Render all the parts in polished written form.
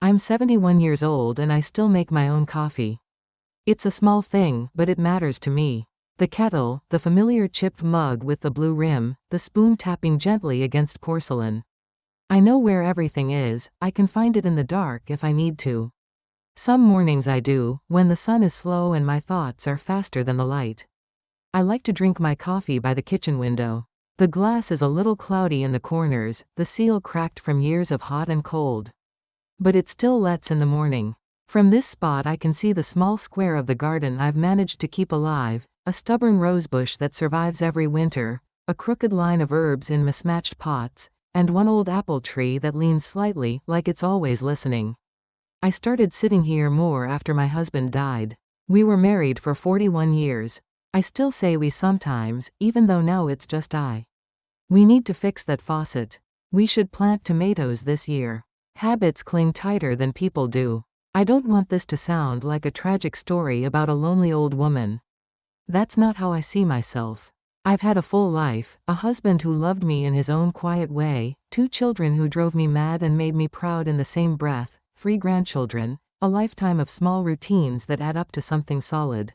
I'm 71 years old and I still make my own coffee. It's a small thing, but it matters to me. The kettle, the familiar chipped mug with the blue rim, the spoon tapping gently against porcelain. I know where everything is, I can find it in the dark if I need to. Some mornings I do, when the sun is slow and my thoughts are faster than the light. I like to drink my coffee by the kitchen window. The glass is a little cloudy in the corners, the seal cracked from years of hot and cold. But it still lets in the morning. From this spot I can see the small square of the garden I've managed to keep alive, a stubborn rosebush that survives every winter, a crooked line of herbs in mismatched pots, and one old apple tree that leans slightly, like it's always listening. I started sitting here more after my husband died. We were married for 41 years. I still say we sometimes, even though now it's just I. We need to fix that faucet. We should plant tomatoes this year. Habits cling tighter than people do. I don't want this to sound like a tragic story about a lonely old woman. That's not how I see myself. I've had a full life, a husband who loved me in his own quiet way, 2 children who drove me mad and made me proud in the same breath, 3 grandchildren, a lifetime of small routines that add up to something solid.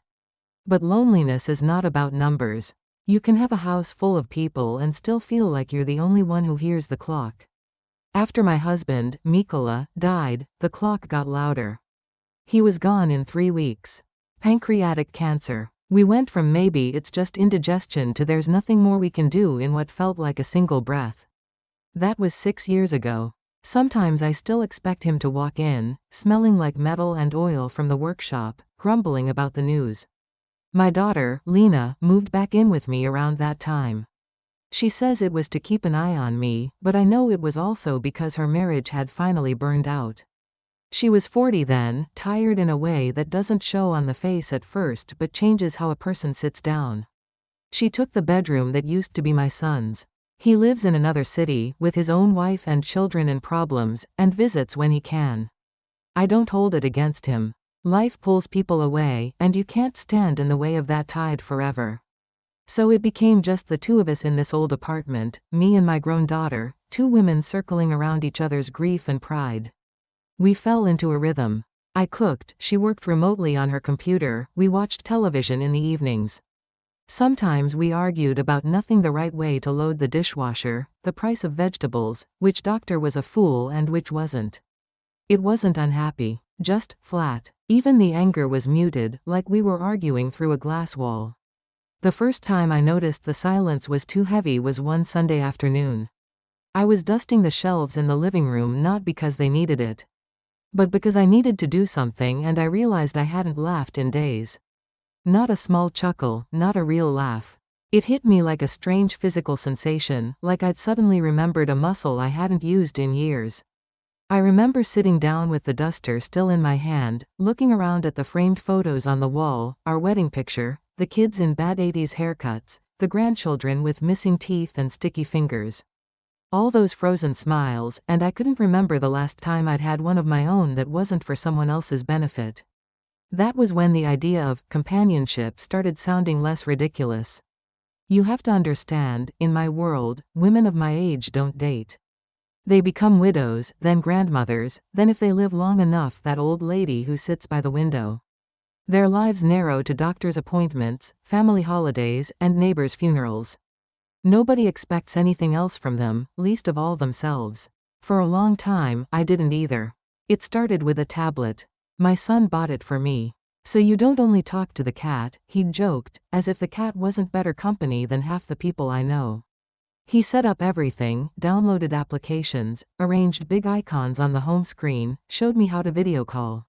But loneliness is not about numbers. You can have a house full of people and still feel like you're the only one who hears the clock. After my husband, Mikola, died, the clock got louder. He was gone in 3 weeks. Pancreatic cancer. We went from maybe it's just indigestion to there's nothing more we can do in what felt like a single breath. That was 6 years ago. Sometimes I still expect him to walk in, smelling like metal and oil from the workshop, grumbling about the news. My daughter, Lena, moved back in with me around that time. She says it was to keep an eye on me, but I know it was also because her marriage had finally burned out. She was 40 then, tired in a way that doesn't show on the face at first but changes how a person sits down. She took the bedroom that used to be my son's. He lives in another city, with his own wife and children and problems, and visits when he can. I don't hold it against him. Life pulls people away, and you can't stand in the way of that tide forever. So it became just the 2 of us in this old apartment, me and my grown daughter, 2 women circling around each other's grief and pride. We fell into a rhythm. I cooked, she worked remotely on her computer, we watched television in the evenings. Sometimes we argued about nothing, the right way to load the dishwasher, the price of vegetables, which doctor was a fool and which wasn't. It wasn't unhappy, just flat. Even the anger was muted, like we were arguing through a glass wall. The first time I noticed the silence was too heavy was one Sunday afternoon. I was dusting the shelves in the living room not because they needed it, but because I needed to do something, and I realized I hadn't laughed in days. Not a small chuckle, not a real laugh. It hit me like a strange physical sensation, like I'd suddenly remembered a muscle I hadn't used in years. I remember sitting down with the duster still in my hand, looking around at the framed photos on the wall, our wedding picture, the kids in bad 80s haircuts, the grandchildren with missing teeth and sticky fingers. All those frozen smiles, and I couldn't remember the last time I'd had one of my own that wasn't for someone else's benefit. That was when the idea of companionship started sounding less ridiculous. You have to understand, in my world, women of my age don't date. They become widows, then grandmothers, then if they live long enough, that old lady who sits by the window. Their lives narrow to doctor's appointments, family holidays, and neighbors' funerals. Nobody expects anything else from them, least of all themselves. For a long time, I didn't either. It started with a tablet. My son bought it for me. So you don't only talk to the cat, he joked, as if the cat wasn't better company than half the people I know. He set up everything, downloaded applications, arranged big icons on the home screen, showed me how to video call.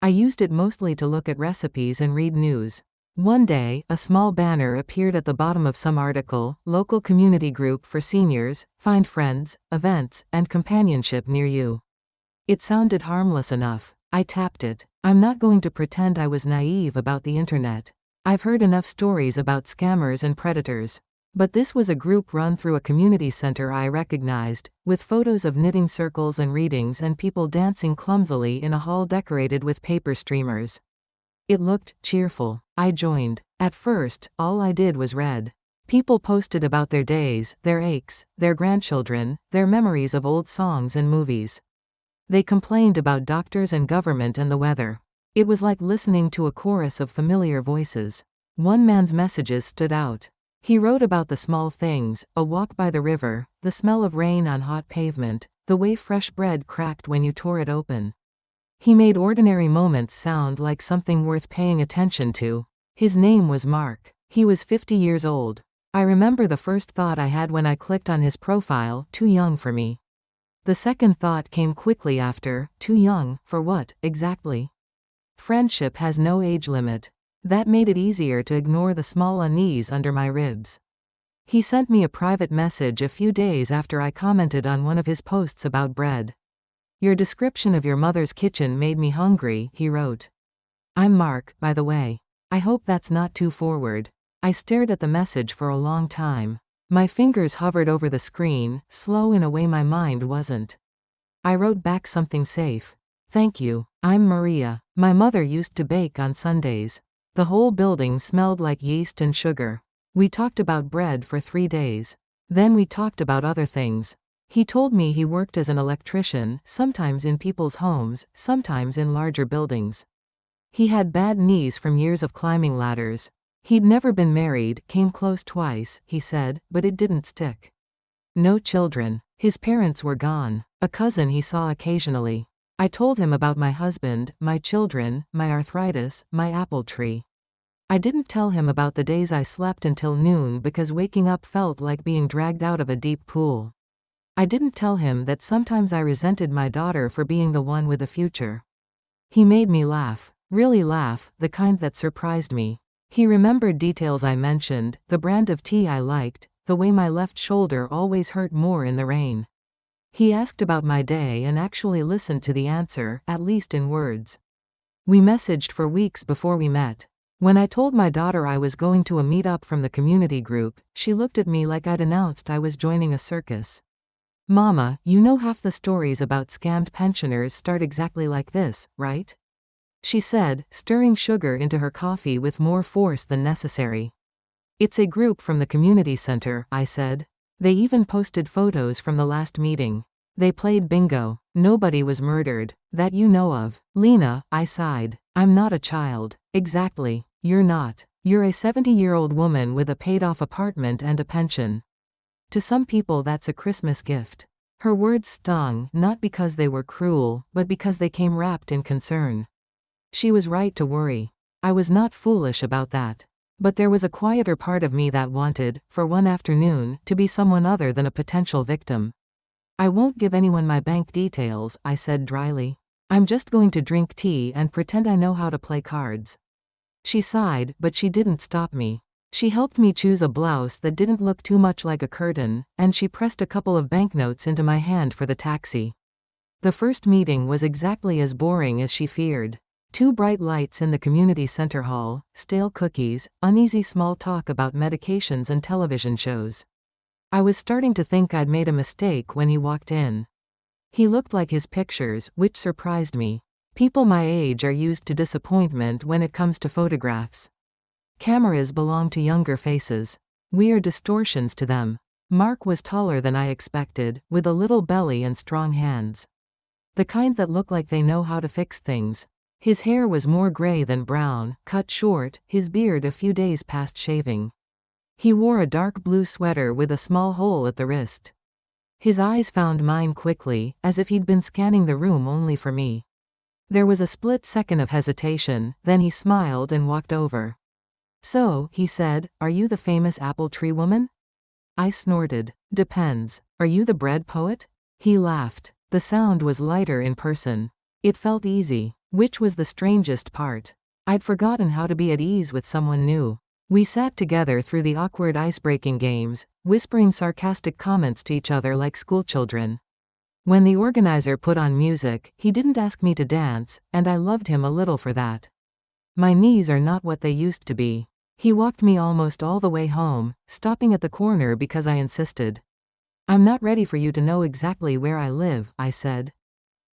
I used it mostly to look at recipes and read news. One day, a small banner appeared at the bottom of some article, local community group for seniors, find friends, events, and companionship near you. It sounded harmless enough. I tapped it. I'm not going to pretend I was naive about the internet. I've heard enough stories about scammers and predators. But this was a group run through a community center I recognized, with photos of knitting circles and readings and people dancing clumsily in a hall decorated with paper streamers. It looked cheerful. I joined. At first, all I did was read. People posted about their days, their aches, their grandchildren, their memories of old songs and movies. They complained about doctors and government and the weather. It was like listening to a chorus of familiar voices. One man's messages stood out. He wrote about the small things, a walk by the river, the smell of rain on hot pavement, the way fresh bread cracked when you tore it open. He made ordinary moments sound like something worth paying attention to. His name was Mark. He was 50 years old. I remember the first thought I had when I clicked on his profile, too young for me. The second thought came quickly after, too young, for what, exactly? Friendship has no age limit. That made it easier to ignore the small unease under my ribs. He sent me a private message a few days after I commented on one of his posts about bread. "Your description of your mother's kitchen made me hungry," he wrote. "I'm Mark, by the way. I hope that's not too forward." I stared at the message for a long time. My fingers hovered over the screen, slow in a way my mind wasn't. I wrote back something safe. "Thank you. I'm Maria. My mother used to bake on Sundays." The whole building smelled like yeast and sugar. We talked about bread for 3 days. Then we talked about other things. He told me he worked as an electrician, sometimes in people's homes, sometimes in larger buildings. He had bad knees from years of climbing ladders. He'd never been married, came close twice, he said, but it didn't stick. No children. His parents were gone. A cousin he saw occasionally. I told him about my husband, my children, my arthritis, my apple tree. I didn't tell him about the days I slept until noon because waking up felt like being dragged out of a deep pool. I didn't tell him that sometimes I resented my daughter for being the one with a future. He made me laugh. Really laugh, the kind that surprised me. He remembered details I mentioned, the brand of tea I liked, the way my left shoulder always hurt more in the rain. He asked about my day and actually listened to the answer, at least in words. We messaged for weeks before we met. When I told my daughter I was going to a meetup from the community group, she looked at me like I'd announced I was joining a circus. "Mama, you know half the stories about scammed pensioners start exactly like this, right?" she said, stirring sugar into her coffee with more force than necessary. "It's a group from the community center," I said. "They even posted photos from the last meeting. They played bingo. Nobody was murdered, that you know of." "Lena," I sighed. "I'm not a child." "Exactly. You're not. You're a 70-year-old woman with a paid-off apartment and a pension. To some people that's a Christmas gift." Her words stung, not because they were cruel, but because they came wrapped in concern. She was right to worry. I was not foolish about that. But there was a quieter part of me that wanted, for one afternoon, to be someone other than a potential victim. "I won't give anyone my bank details," I said dryly. "I'm just going to drink tea and pretend I know how to play cards." She sighed, but she didn't stop me. She helped me choose a blouse that didn't look too much like a curtain, and she pressed a couple of banknotes into my hand for the taxi. The first meeting was exactly as boring as she feared. 2 bright lights in the community center hall, stale cookies, uneasy small talk about medications and television shows. I was starting to think I'd made a mistake when he walked in. He looked like his pictures, which surprised me. People my age are used to disappointment when it comes to photographs. Cameras belong to younger faces. We are distortions to them. Mark was taller than I expected, with a little belly and strong hands. The kind that look like they know how to fix things. His hair was more gray than brown, cut short, his beard a few days past shaving. He wore a dark blue sweater with a small hole at the wrist. His eyes found mine quickly, as if he'd been scanning the room only for me. There was a split second of hesitation, then he smiled and walked over. "So," he said, "are you the famous apple tree woman?" I snorted. "Depends. Are you the bread poet?" He laughed. The sound was lighter in person. It felt easy. Which was the strangest part. I'd forgotten how to be at ease with someone new. We sat together through the awkward ice-breaking games, whispering sarcastic comments to each other like schoolchildren. When the organizer put on music, he didn't ask me to dance, and I loved him a little for that. My knees are not what they used to be. He walked me almost all the way home, stopping at the corner because I insisted. "I'm not ready for you to know exactly where I live," I said.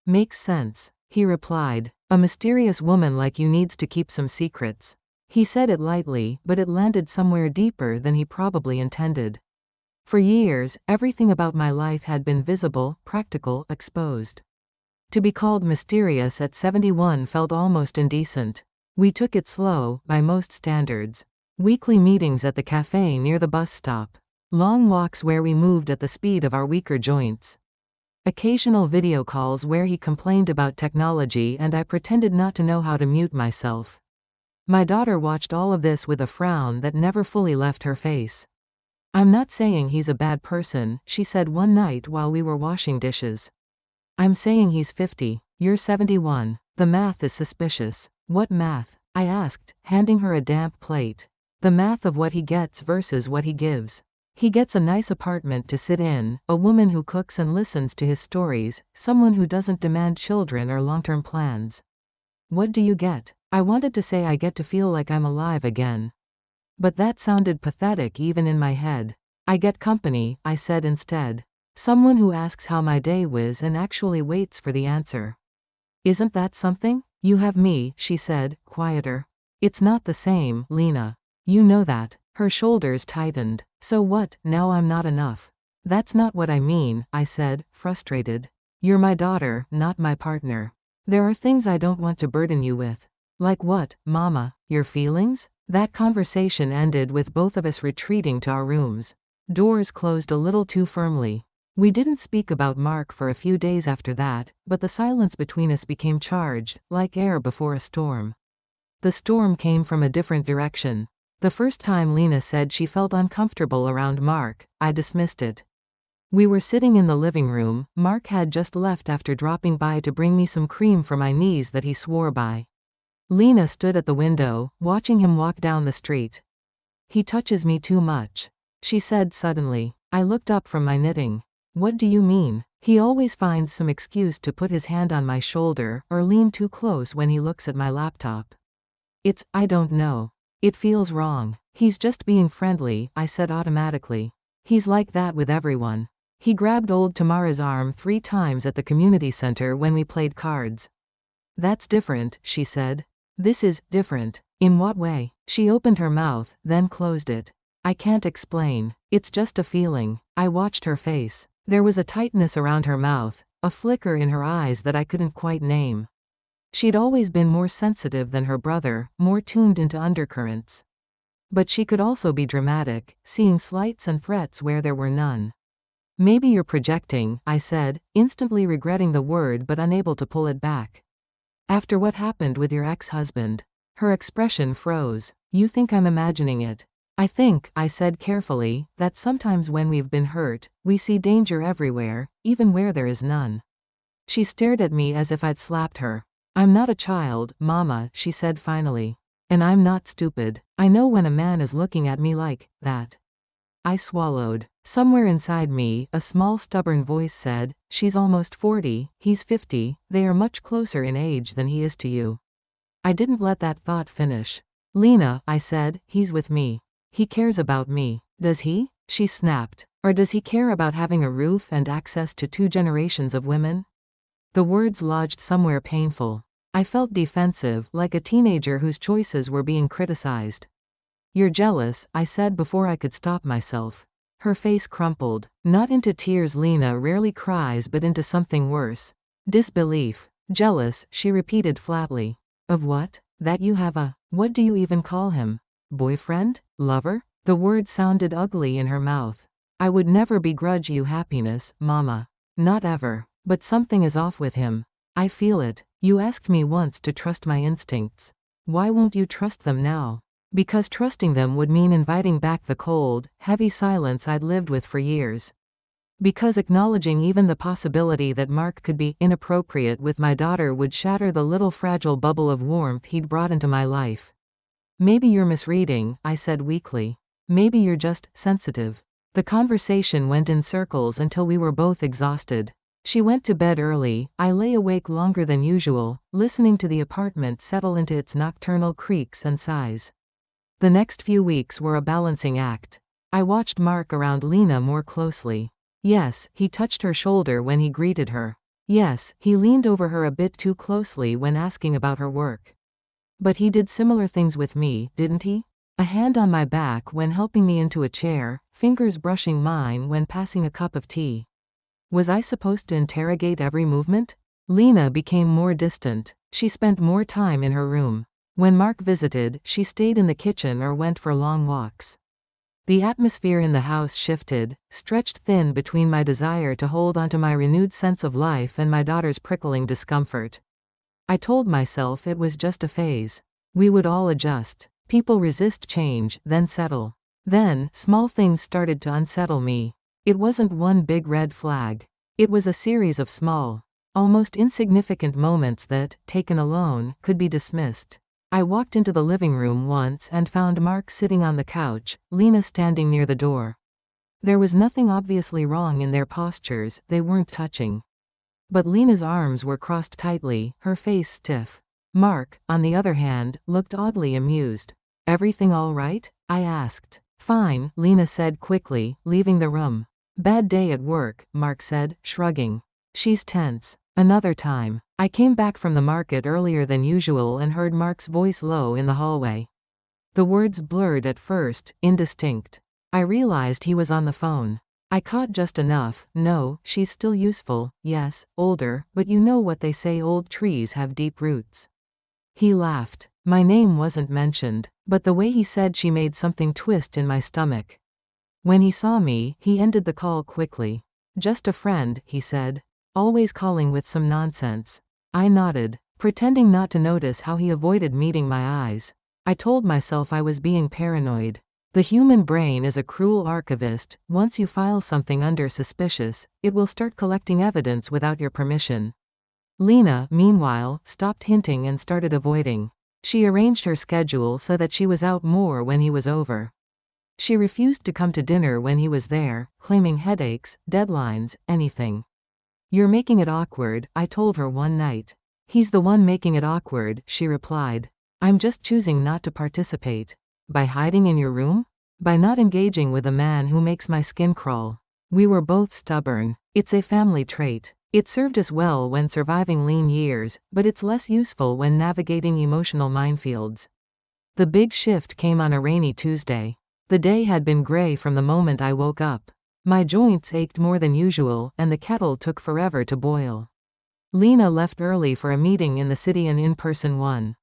"Makes sense," he replied. "A mysterious woman like you needs to keep some secrets." He said it lightly, but it landed somewhere deeper than he probably intended. For years, everything about my life had been visible, practical, exposed. To be called mysterious at 71 felt almost indecent. We took it slow, by most standards. Weekly meetings at the cafe near the bus stop. Long walks where we moved at the speed of our weaker joints. Occasional video calls where he complained about technology and I pretended not to know how to mute myself. My daughter watched all of this with a frown that never fully left her face. "I'm not saying he's a bad person," she said one night while we were washing dishes. "I'm saying he's 50. You're 71. The math is suspicious." "What math?" I asked, handing her a damp plate. "The math of what he gets versus what he gives. He gets a nice apartment to sit in, a woman who cooks and listens to his stories, someone who doesn't demand children or long-term plans. What do you get?" I wanted to say I get to feel like I'm alive again. But that sounded pathetic even in my head. "I get company," I said instead. "Someone who asks how my day was and actually waits for the answer. Isn't that something?" "You have me," she said, quieter. "It's not the same, Lena. You know that." Her shoulders tightened. "So what, now I'm not enough?" "That's not what I mean," I said, frustrated. "You're my daughter, not my partner. There are things I don't want to burden you with." "Like what, Mama? Your feelings?" That conversation ended with both of us retreating to our rooms. Doors closed a little too firmly. We didn't speak about Mark for a few days after that, but the silence between us became charged, like air before a storm. The storm came from a different direction. The first time Lena said she felt uncomfortable around Mark, I dismissed it. We were sitting in the living room. Mark had just left after dropping by to bring me some cream for my knees that he swore by. Lena stood at the window, watching him walk down the street. "He touches me too much," she said suddenly. I looked up from my knitting. "What do you mean?" "He always finds some excuse to put his hand on my shoulder, or lean too close when he looks at my laptop. I don't know. It feels wrong." "He's just being friendly," I said automatically. "He's like that with everyone." He grabbed old Tamara's arm 3 times at the community center when we played cards. "That's different," she said. "This is different." "In what way?" She opened her mouth, then closed it. "I can't explain. It's just a feeling." I watched her face. There was a tightness around her mouth, a flicker in her eyes that I couldn't quite name. She'd always been more sensitive than her brother, more tuned into undercurrents. But she could also be dramatic, seeing slights and threats where there were none. "Maybe you're projecting," I said, instantly regretting the word but unable to pull it back. "After what happened with your ex-husband." Her expression froze. "You think I'm imagining it?" "I think," I said carefully, "that sometimes when we've been hurt, we see danger everywhere, even where there is none." She stared at me as if I'd slapped her. "I'm not a child, Mama," she said finally. "And I'm not stupid. I know when a man is looking at me like that." I swallowed. Somewhere inside me, a small stubborn voice said, "She's almost 40, he's 50, they are much closer in age than he is to you." I didn't let that thought finish. "Lena," I said, "he's with me. He cares about me." "Does he?" she snapped. "Or does he care about having a roof and access to 2 generations of women?" The words lodged somewhere painful. I felt defensive, like a teenager whose choices were being criticized. "You're jealous," I said before I could stop myself. Her face crumpled. "Not into tears. Lena rarely cries, but into something worse. Disbelief." "Jealous," she repeated flatly. "Of what?" "That you have a, what do you even call him? Boyfriend? Lover?" The word sounded ugly in her mouth. "I would never begrudge you happiness, Mama. Not ever. But something is off with him. I feel it. You asked me once to trust my instincts. Why won't you trust them now?" "Because trusting them would mean inviting back the cold, heavy silence I'd lived with for years. Because acknowledging even the possibility that Mark could be inappropriate with my daughter would shatter the little fragile bubble of warmth he'd brought into my life." "Maybe you're misreading," I said weakly. "Maybe you're just sensitive." The conversation went in circles until we were both exhausted. She went to bed early. I lay awake longer than usual, listening to the apartment settle into its nocturnal creaks and sighs. The next few weeks were a balancing act. I watched Mark around Lena more closely. Yes, he touched her shoulder when he greeted her. Yes, he leaned over her a bit too closely when asking about her work. But he did similar things with me, didn't he? A hand on my back when helping me into a chair, fingers brushing mine when passing a cup of tea. Was I supposed to interrogate every movement? Lena became more distant. She spent more time in her room. When Mark visited, she stayed in the kitchen or went for long walks. The atmosphere in the house shifted, stretched thin between my desire to hold onto my renewed sense of life and my daughter's prickling discomfort. I told myself it was just a phase. We would all adjust. People resist change, then settle. Then, small things started to unsettle me. It wasn't one big red flag. It was a series of small, almost insignificant moments that, taken alone, could be dismissed. I walked into the living room once and found Mark sitting on the couch, Lena standing near the door. There was nothing obviously wrong in their postures, they weren't touching. But Lena's arms were crossed tightly, her face stiff. Mark, on the other hand, looked oddly amused. "Everything all right?" I asked. "Fine," Lena said quickly, leaving the room. "Bad day at work," Mark said, shrugging. "She's tense." Another time. I came back from the market earlier than usual and heard Mark's voice low in the hallway. The words blurred at first, indistinct. I realized he was on the phone. I caught just enough. "No, she's still useful, yes, older, but you know what they say, old trees have deep roots." He laughed. My name wasn't mentioned, but the way he said she made something twist in my stomach. When he saw me, he ended the call quickly. "Just a friend," he said. "Always calling with some nonsense." I nodded, pretending not to notice how he avoided meeting my eyes. I told myself I was being paranoid. The human brain is a cruel archivist. Once you file something under suspicious, it will start collecting evidence without your permission. Lena, meanwhile, stopped hinting and started avoiding. She arranged her schedule so that she was out more when he was over. She refused to come to dinner when he was there, claiming headaches, deadlines, anything. "You're making it awkward," I told her one night. "He's the one making it awkward," she replied. "I'm just choosing not to participate." By hiding in your room? By not engaging with a man who makes my skin crawl. We were both stubborn. It's a family trait. It served us well when surviving lean years, but it's less useful when navigating emotional minefields. The big shift came on a rainy Tuesday. The day had been gray from the moment I woke up. My joints ached more than usual, and the kettle took forever to boil. Lena left early for a meeting in the city, an in-person one.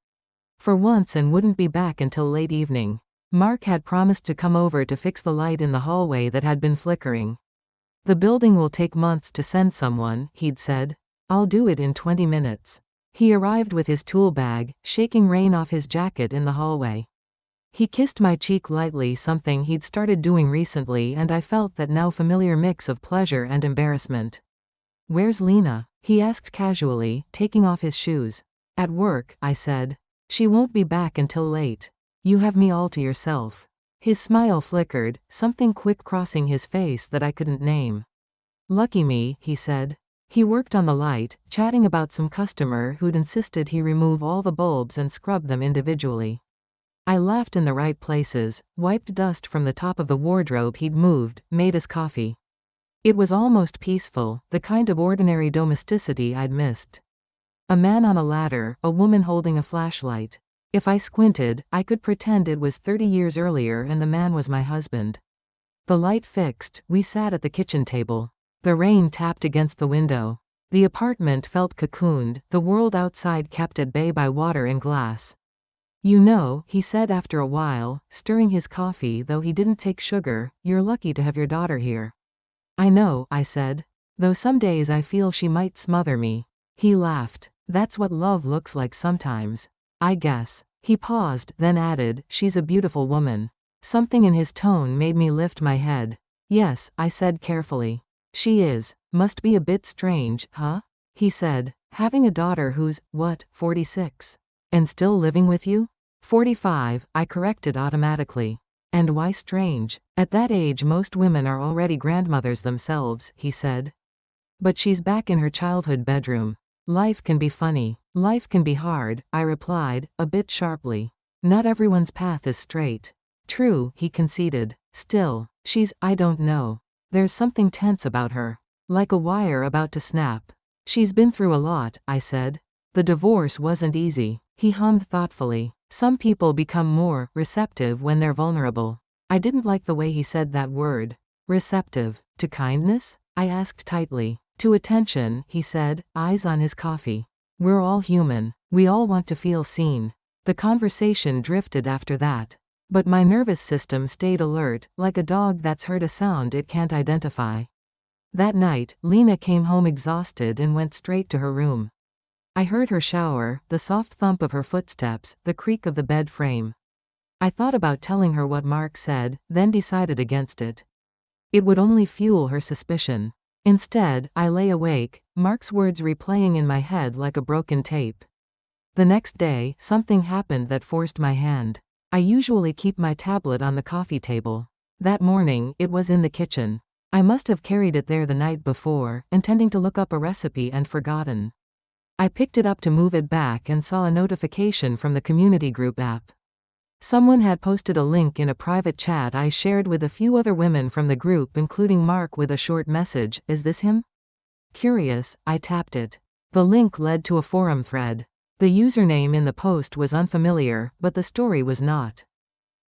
For once, and wouldn't be back until late evening. Mark had promised to come over to fix the light in the hallway that had been flickering. "The building will take months to send someone," he'd said. "I'll do it in 20 minutes. He arrived with his tool bag, shaking rain off his jacket in the hallway. He kissed my cheek lightly, something he'd started doing recently, and I felt that now familiar mix of pleasure and embarrassment. "Where's Lena?" he asked casually, taking off his shoes. "At work," I said. "She won't be back until late. You have me all to yourself." His smile flickered, something quick crossing his face that I couldn't name. "Lucky me," he said. He worked on the light, chatting about some customer who'd insisted he remove all the bulbs and scrub them individually. I laughed in the right places, wiped dust from the top of the wardrobe he'd moved, made us coffee. It was almost peaceful, the kind of ordinary domesticity I'd missed. A man on a ladder, a woman holding a flashlight. If I squinted, I could pretend it was 30 years earlier and the man was my husband. The light fixed, we sat at the kitchen table. The rain tapped against the window. The apartment felt cocooned, the world outside kept at bay by water and glass. "You know," he said after a while, stirring his coffee though he didn't take sugar, "you're lucky to have your daughter here." "I know," I said. "Though some days I feel she might smother me." He laughed. "That's what love looks like sometimes. I guess." He paused, then added, "She's a beautiful woman." Something in his tone made me lift my head. "Yes," I said carefully. "She is. Must be a bit strange, huh?" He said. "Having a daughter who's, 46? And still living with you?" 45, I corrected automatically. "And why strange? At that age most women are already grandmothers themselves," he said. "But she's back in her childhood bedroom. Life can be funny. Life can be hard," I replied, a bit sharply. "Not everyone's path is straight." "True," he conceded. "Still, I don't know. There's something tense about her. Like a wire about to snap." "She's been through a lot," I said. "The divorce wasn't easy." He hummed thoughtfully. "Some people become more receptive when they're vulnerable." I didn't like the way he said that word. Receptive. To kindness? I asked tightly. To attention, he said, eyes on his coffee. We're all human. We all want to feel seen. The conversation drifted after that. But my nervous system stayed alert, like a dog that's heard a sound it can't identify. That night, Lena came home exhausted and went straight to her room. I heard her shower, the soft thump of her footsteps, the creak of the bed frame. I thought about telling her what Mark said, then decided against it. It would only fuel her suspicion. Instead, I lay awake, Mark's words replaying in my head like a broken tape. The next day, something happened that forced my hand. I usually keep my tablet on the coffee table. That morning, it was in the kitchen. I must have carried it there the night before, intending to look up a recipe and forgotten. I picked it up to move it back and saw a notification from the community group app. Someone had posted a link in a private chat I shared with a few other women from the group, including Mark, with a short message, "Is this him?" Curious, I tapped it. The link led to a forum thread. The username in the post was unfamiliar, but the story was not.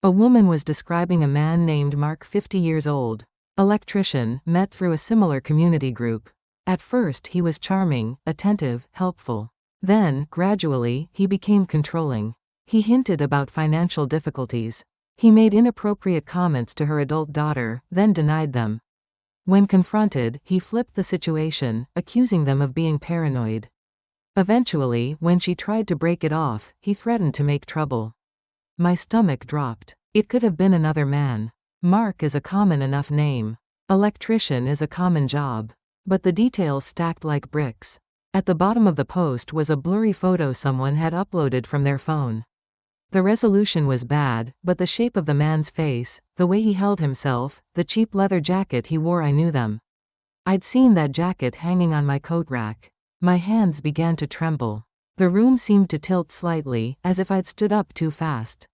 A woman was describing a man named Mark, 50 years old. Electrician, met through a similar community group. At first he was charming, attentive, helpful. Then, gradually, he became controlling. He hinted about financial difficulties. He made inappropriate comments to her adult daughter, then denied them. When confronted, he flipped the situation, accusing them of being paranoid. Eventually, when she tried to break it off, he threatened to make trouble. My stomach dropped. It could have been another man. Mark is a common enough name. Electrician is a common job. But the details stacked like bricks. At the bottom of the post was a blurry photo someone had uploaded from their phone. The resolution was bad, but the shape of the man's face, the way he held himself, the cheap leather jacket he wore, I knew them. I'd seen that jacket hanging on my coat rack. My hands began to tremble. The room seemed to tilt slightly, as if I'd stood up too fast.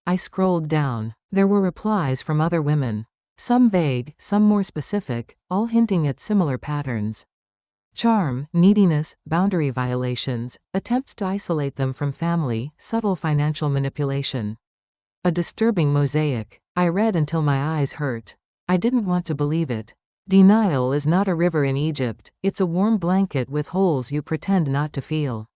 I scrolled down. There were replies from other women. Some vague, some more specific, all hinting at similar patterns. Charm, neediness, boundary violations, attempts to isolate them from family, subtle financial manipulation. A disturbing mosaic. I read until my eyes hurt. I didn't want to believe it. Denial is not a river in Egypt, it's a warm blanket with holes you pretend not to feel.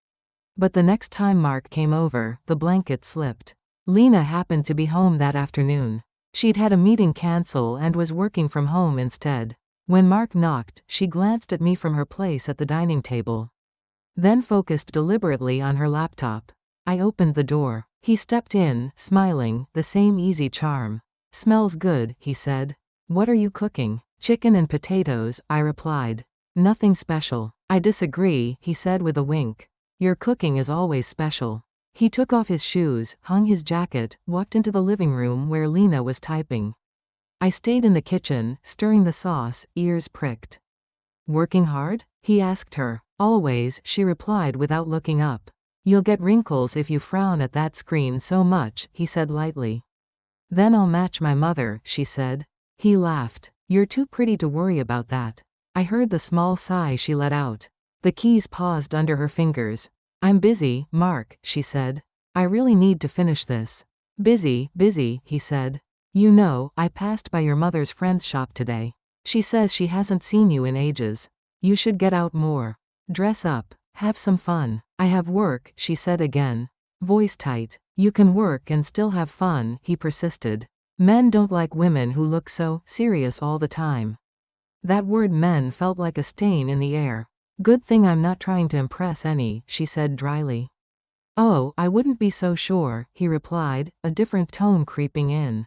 But the next time Mark came over, the blanket slipped. Lena happened to be home that afternoon. She'd had a meeting cancel and was working from home instead. When Mark knocked, she glanced at me from her place at the dining table. Then focused deliberately on her laptop. I opened the door. He stepped in, smiling, the same easy charm. "Smells good," he said. "What are you cooking?" "Chicken and potatoes," I replied. "Nothing special." "I disagree," he said with a wink. "Your cooking is always special." He took off his shoes, hung his jacket, walked into the living room where Lena was typing. I stayed in the kitchen, stirring the sauce, ears pricked. "Working hard?" he asked her. "Always," she replied without looking up. "You'll get wrinkles if you frown at that screen so much," he said lightly. "Then I'll match my mother," she said. He laughed. "You're too pretty to worry about that." I heard the small sigh she let out. The keys paused under her fingers. "I'm busy, Mark," she said. "I really need to finish this." Busy, he said. "You know, I passed by your mother's friend's shop today. She says she hasn't seen you in ages. You should get out more. Dress up. Have some fun." "I have work," she said again. Voice tight. "You can work and still have fun," he persisted. "Men don't like women who look so serious all the time." That word "men" felt like a stain in the air. "Good thing I'm not trying to impress any," she said dryly. "Oh, I wouldn't be so sure," he replied, a different tone creeping in.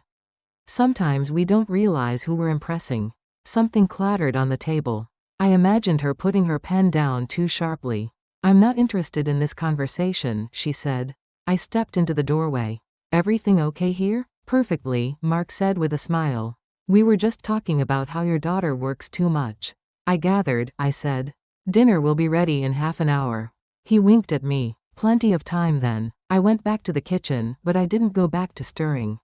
"Sometimes we don't realize who we're impressing." Something clattered on the table. I imagined her putting her pen down too sharply. "I'm not interested in this conversation," she said. I stepped into the doorway. "Everything okay here?" "Perfectly," Mark said with a smile. "We were just talking about how your daughter works too much." "I gathered," I said. "Dinner will be ready in half an hour." He winked at me. "Plenty of time then." I went back to the kitchen, but I didn't go back to stirring.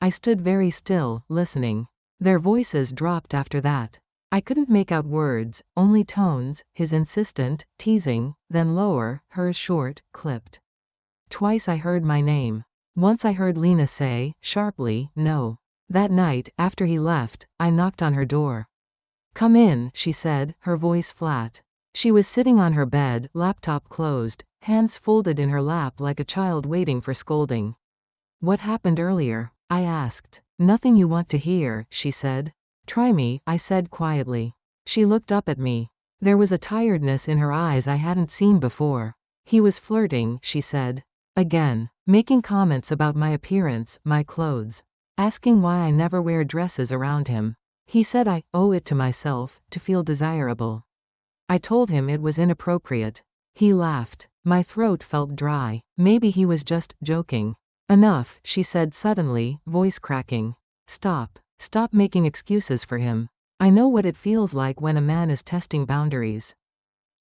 I stood very still, listening. Their voices dropped after that. I couldn't make out words, only tones, his insistent, teasing, then lower, hers short, clipped. Twice I heard my name. Once I heard Lena say, sharply, "No." That night, after he left, I knocked on her door. "Come in," she said, her voice flat. She was sitting on her bed, laptop closed, hands folded in her lap like a child waiting for scolding. "What happened earlier?" I asked. "Nothing you want to hear," she said. "Try me," I said quietly. She looked up at me. There was a tiredness in her eyes I hadn't seen before. "He was flirting," she said. "Again. Making comments about my appearance, my clothes. Asking why I never wear dresses around him. He said I owe it to myself to feel desirable. I told him it was inappropriate. He laughed. My throat felt dry. Maybe he was just joking. Enough," she said suddenly, voice cracking. "Stop. Stop making excuses for him. I know what it feels like when a man is testing boundaries.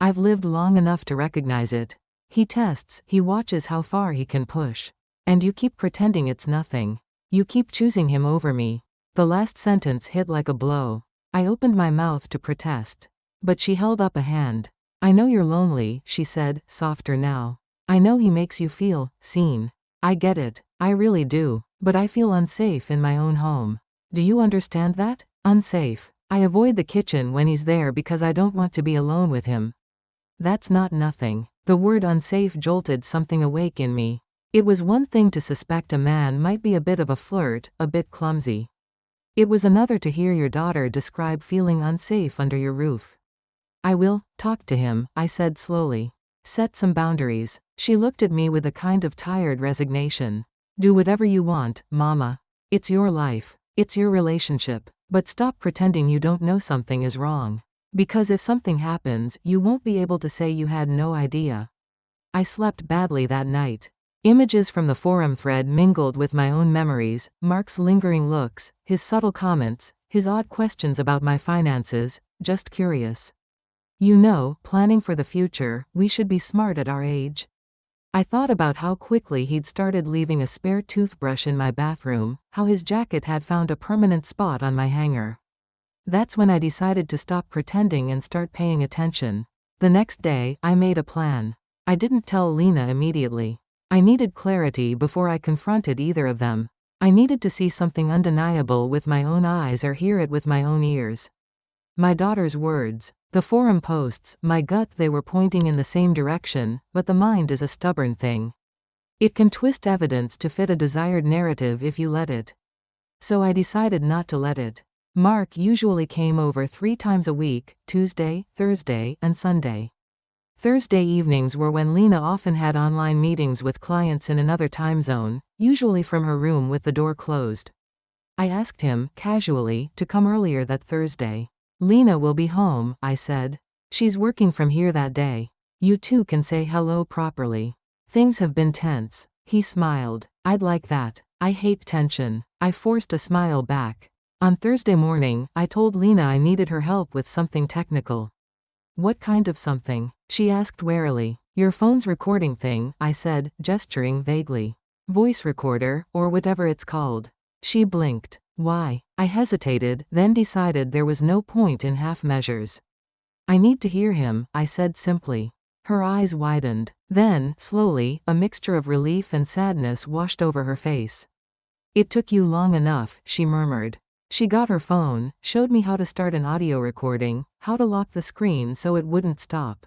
I've lived long enough to recognize it. He tests, he watches how far he can push. And you keep pretending it's nothing. You keep choosing him over me." The last sentence hit like a blow. I opened my mouth to protest. But she held up a hand. "I know you're lonely," she said, softer now. "I know he makes you feel seen. I get it. I really do. But I feel unsafe in my own home. Do you understand that? Unsafe. I avoid the kitchen when he's there because I don't want to be alone with him." That's not nothing. The word unsafe jolted something awake in me. It was one thing to suspect a man might be a bit of a flirt, a bit clumsy. It was another to hear your daughter describe feeling unsafe under your roof. "I will talk to him," I said slowly. "Set some boundaries." She looked at me with a kind of tired resignation. "Do whatever you want, Mama. It's your life. It's your relationship. But stop pretending you don't know something is wrong. Because if something happens, you won't be able to say you had no idea." I slept badly that night. Images from the forum thread mingled with my own memories, Mark's lingering looks, his subtle comments, his odd questions about my finances, just curious. "You know, planning for the future, we should be smart at our age." I thought about how quickly he'd started leaving a spare toothbrush in my bathroom, how his jacket had found a permanent spot on my hanger. That's when I decided to stop pretending and start paying attention. The next day, I made a plan. I didn't tell Lena immediately. I needed clarity before I confronted either of them. I needed to see something undeniable with my own eyes or hear it with my own ears. My daughter's words. The forum posts, my gut, they were pointing in the same direction, but the mind is a stubborn thing. It can twist evidence to fit a desired narrative if you let it. So I decided not to let it. Mark usually came over 3 times a week, Tuesday, Thursday, and Sunday. Thursday evenings were when Lena often had online meetings with clients in another time zone, usually from her room with the door closed. I asked him, casually, to come earlier that Thursday. "Lena will be home," I said. "She's working from here that day. You two can say hello properly." "Things have been tense." He smiled. "I'd like that. I hate tension." I forced a smile back. On Thursday morning, I told Lena I needed her help with something technical. "What kind of something?" she asked warily. "Your phone's recording thing," I said, gesturing vaguely. "Voice recorder, or whatever it's called." She blinked. "Why?" I hesitated, then decided there was no point in half measures. "I need to hear him," I said simply. Her eyes widened. Then, slowly, a mixture of relief and sadness washed over her face. "It took you long enough," she murmured. She got her phone, showed me how to start an audio recording, how to lock the screen so it wouldn't stop.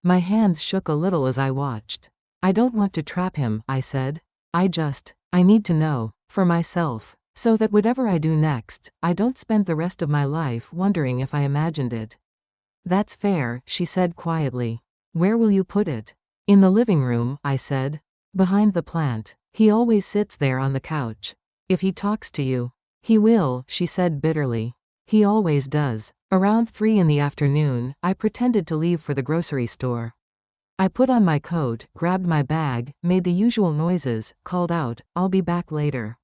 My hands shook a little as I watched. "I don't want to trap him," I said. I need to know, for myself, so that whatever I do next, I don't spend the rest of my life wondering if I imagined it." "That's fair," she said quietly. "Where will you put it?" "In the living room," I said. "Behind the plant. He always sits there on the couch. If he talks to you." "He will," she said bitterly. "He always does." Around 3 in the afternoon, I pretended to leave for the grocery store. I put on my coat, grabbed my bag, made the usual noises, called out, "I'll be back later."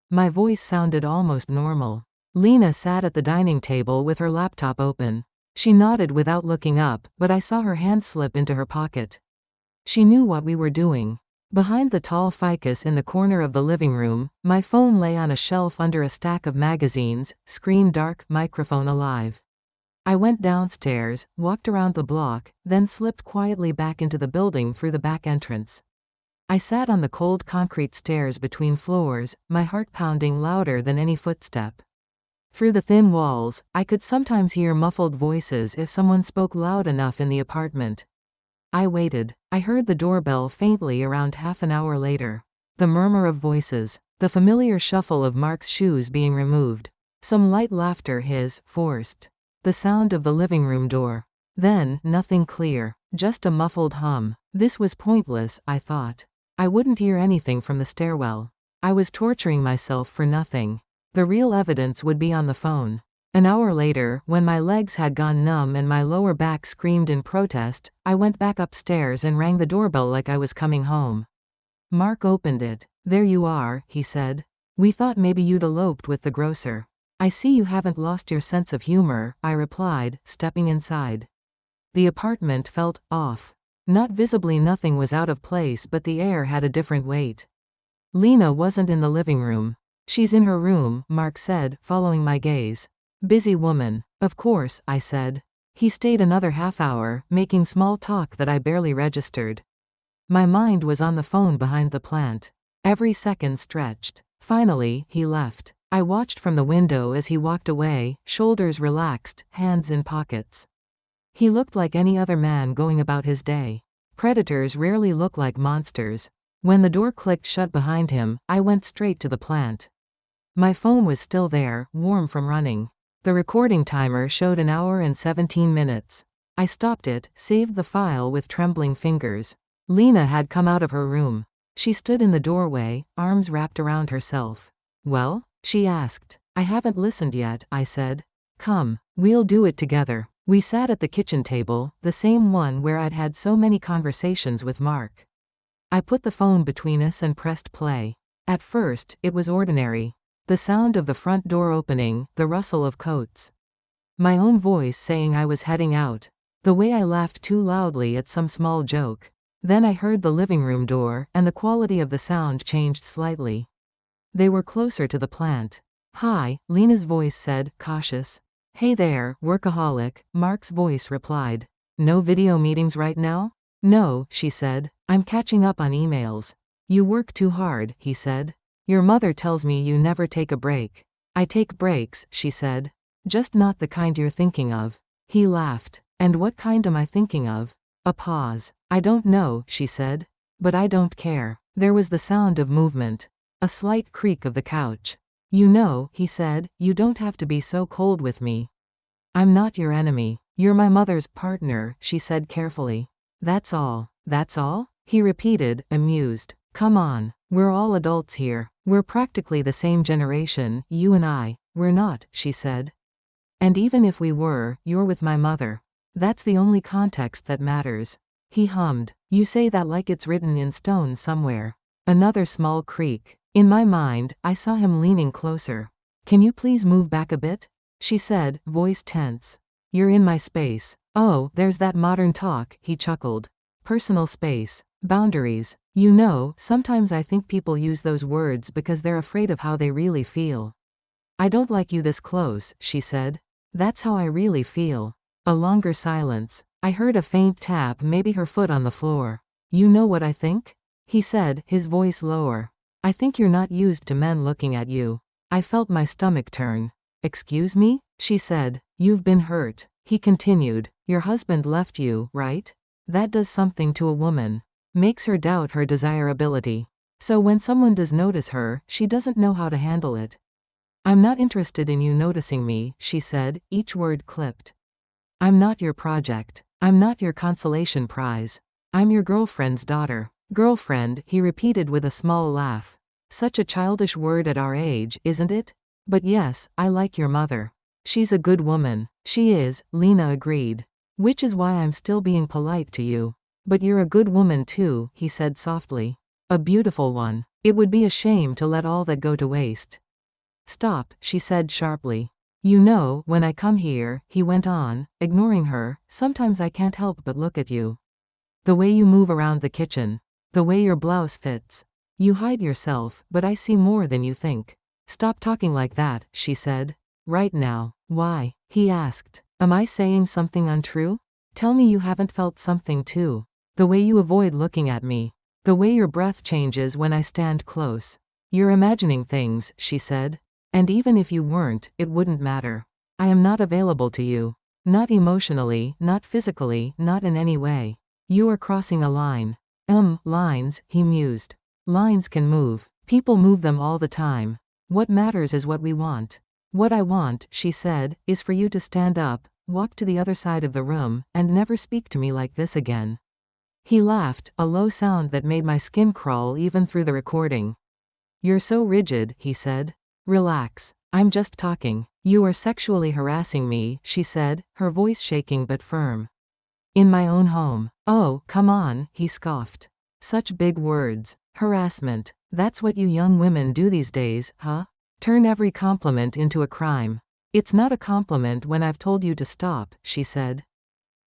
My voice sounded almost normal. Lena sat at the dining table with her laptop open. She nodded without looking up, but I saw her hand slip into her pocket. She knew what we were doing. Behind the tall ficus in the corner of the living room, my phone lay on a shelf under a stack of magazines, screen dark, microphone alive. I went downstairs, walked around the block, then slipped quietly back into the building through the back entrance. I sat on the cold concrete stairs between floors, my heart pounding louder than any footstep. Through the thin walls, I could sometimes hear muffled voices if someone spoke loud enough in the apartment. I waited. I heard the doorbell faintly around half an hour later. The murmur of voices. The familiar shuffle of Mark's shoes being removed. Some light laughter, his, forced. The sound of the living room door. Then, nothing clear. Just a muffled hum. This was pointless, I thought. I wouldn't hear anything from the stairwell. I was torturing myself for nothing. The real evidence would be on the phone. An hour later, when my legs had gone numb and my lower back screamed in protest, I went back upstairs and rang the doorbell like I was coming home. Mark opened it. "There you are," he said. "We thought maybe you'd eloped with the grocer." "I see you haven't lost your sense of humor," I replied, stepping inside. The apartment felt off. Not visibly, nothing was out of place, but the air had a different weight. Lena wasn't in the living room. "She's in her room," Mark said, following my gaze. "Busy woman." "Of course," I said. He stayed another half hour, making small talk that I barely registered. My mind was on the phone behind the plant. Every second stretched. Finally, he left. I watched from the window as he walked away, shoulders relaxed, hands in pockets. He looked like any other man going about his day. Predators rarely look like monsters. When the door clicked shut behind him, I went straight to the plant. My phone was still there, warm from running. The recording timer showed an hour and 17 minutes. I stopped it, saved the file with trembling fingers. Lena had come out of her room. She stood in the doorway, arms wrapped around herself. "Well?" she asked. "I haven't listened yet," I said. "Come, we'll do it together." We sat at the kitchen table, the same one where I'd had so many conversations with Mark. I put the phone between us and pressed play. At first, it was ordinary. The sound of the front door opening, the rustle of coats. My own voice saying I was heading out. The way I laughed too loudly at some small joke. Then I heard the living room door, and the quality of the sound changed slightly. They were closer to the plant. "Hi," Lena's voice said, cautious. "Hey there, workaholic," Mark's voice replied. "No video meetings right now?" "No," she said. "I'm catching up on emails." "You work too hard," he said. "Your mother tells me you never take a break." "I take breaks," she said. "Just not the kind you're thinking of." He laughed. "And what kind am I thinking of?" A pause. "I don't know," she said. "But I don't care." There was the sound of movement. A slight creak of the couch. "You know," he said, "you don't have to be so cold with me. I'm not your enemy. You're my mother's partner," she said carefully. "That's all." "That's all?" he repeated, amused. "Come on. We're all adults here. We're practically the same generation, you and I." "We're not," she said. "And even if we were, you're with my mother. That's the only context that matters." He hummed. "You say that like it's written in stone somewhere." Another small creak. In my mind, I saw him leaning closer. "Can you please move back a bit?" she said, voice tense. "You're in my space." "Oh, there's that modern talk," he chuckled. "Personal space. Boundaries. You know, sometimes I think people use those words because they're afraid of how they really feel." "I don't like you this close," she said. "That's how I really feel." A longer silence. I heard a faint tap, maybe her foot on the floor. "You know what I think?" he said, his voice lower. "I think you're not used to men looking at you." I felt my stomach turn. "Excuse me?" she said. "You've been hurt," he continued. "Your husband left you, right? That does something to a woman. Makes her doubt her desirability. So when someone does notice her, she doesn't know how to handle it." "I'm not interested in you noticing me," she said, each word clipped. "I'm not your project. I'm not your consolation prize. I'm your girlfriend's daughter." "Girlfriend," he repeated with a small laugh. "Such a childish word at our age, isn't it? But yes, I like your mother. She's a good woman." "She is," Lena agreed. "Which is why I'm still being polite to you." "But you're a good woman too," he said softly. "A beautiful one. It would be a shame to let all that go to waste." "Stop," she said sharply. "You know, when I come here," he went on, ignoring her, "sometimes I can't help but look at you. The way you move around the kitchen. The way your blouse fits. You hide yourself, but I see more than you think." "Stop talking like that," she said. "Right now." "Why?" he asked. "Am I saying something untrue? Tell me you haven't felt something too. The way you avoid looking at me. The way your breath changes when I stand close." "You're imagining things," she said. And even if you weren't, it wouldn't matter. I am not available to you. Not emotionally, not physically, not in any way. You are crossing a line. Lines, he mused. Lines can move. People move them all the time. What matters is what we want. What I want, she said, is for you to stand up, walk to the other side of the room, and never speak to me like this again. He laughed, a low sound that made my skin crawl even through the recording. You're so rigid, he said. Relax. I'm just talking. You are sexually harassing me, she said, her voice shaking but firm. In my own home. Oh, come on, he scoffed. Such big words. Harassment. That's what you young women do these days, huh? Turn every compliment into a crime. It's not a compliment when I've told you to stop, she said.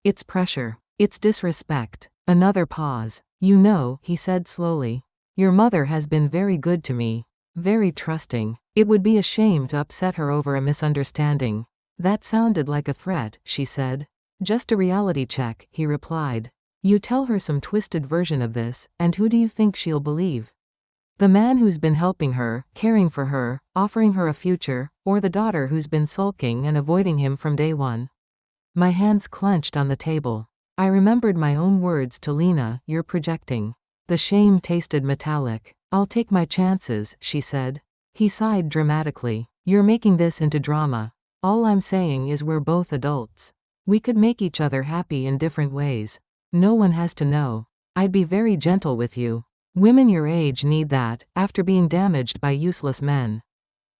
It's pressure. It's disrespect. Another pause. You know, he said slowly. Your mother has been very good to me. Very trusting. It would be a shame to upset her over a misunderstanding. That sounded like a threat, she said. Just a reality check, he replied. You tell her some twisted version of this, and who do you think she'll believe? The man who's been helping her, caring for her, offering her a future, or the daughter who's been sulking and avoiding him from day one? My hands clenched on the table. I remembered my own words to Lena, you're projecting. The shame tasted metallic. I'll take my chances, she said. He sighed dramatically. You're making this into drama. All I'm saying is we're both adults. We could make each other happy in different ways. No one has to know. I'd be very gentle with you. Women your age need that, after being damaged by useless men.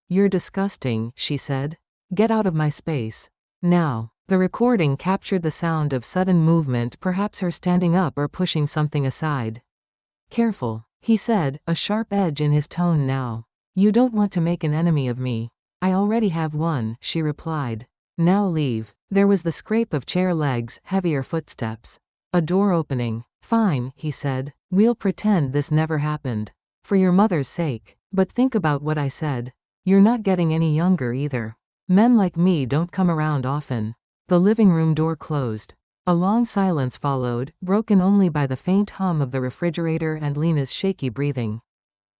You're disgusting, she said. Get out of my space. Now. The recording captured the sound of sudden movement, perhaps her standing up or pushing something aside. Careful, he said, a sharp edge in his tone now. You don't want to make an enemy of me. I already have one, she replied. Now leave. There was the scrape of chair legs, heavier footsteps. A door opening. Fine, he said. We'll pretend this never happened. For your mother's sake. But think about what I said. You're not getting any younger either. Men like me don't come around often. The living room door closed. A long silence followed, broken only by the faint hum of the refrigerator and Lena's shaky breathing.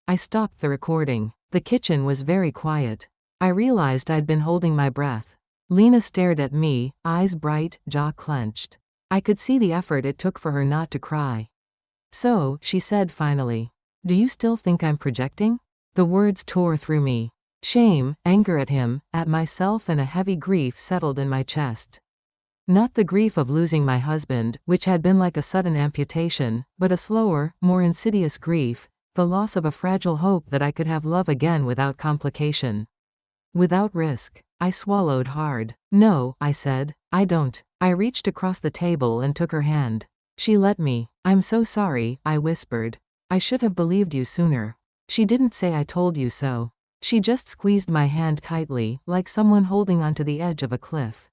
I stopped the recording. The kitchen was very quiet. I realized I'd been holding my breath. Lena stared at me, eyes bright, jaw clenched. I could see the effort it took for her not to cry. So, she said finally. Do you still think I'm projecting? The words tore through me. Shame, anger at him, at myself, and a heavy grief settled in my chest. Not the grief of losing my husband, which had been like a sudden amputation, but a slower, more insidious grief, the loss of a fragile hope that I could have love again without complication. Without risk. I swallowed hard. No, I said. I don't. I reached across the table and took her hand. She let me. I'm so sorry, I whispered. I should have believed you sooner. She didn't say I told you so. She just squeezed my hand tightly, like someone holding onto the edge of a cliff.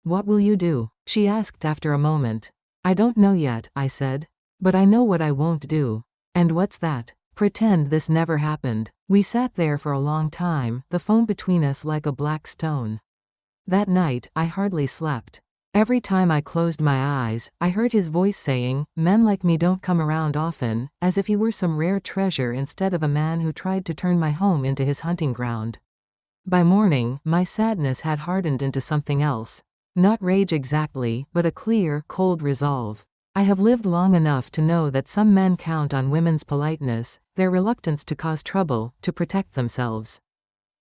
What will you do? She asked after a moment. I don't know yet, I said. But I know what I won't do. And what's that? Pretend this never happened. We sat there for a long time, the phone between us like a black stone. That night, I hardly slept. Every time I closed my eyes, I heard his voice saying, men like me don't come around often, as if he were some rare treasure instead of a man who tried to turn my home into his hunting ground. By morning, my sadness had hardened into something else. Not rage exactly, but a clear, cold resolve. I have lived long enough to know that some men count on women's politeness, their reluctance to cause trouble, to protect themselves.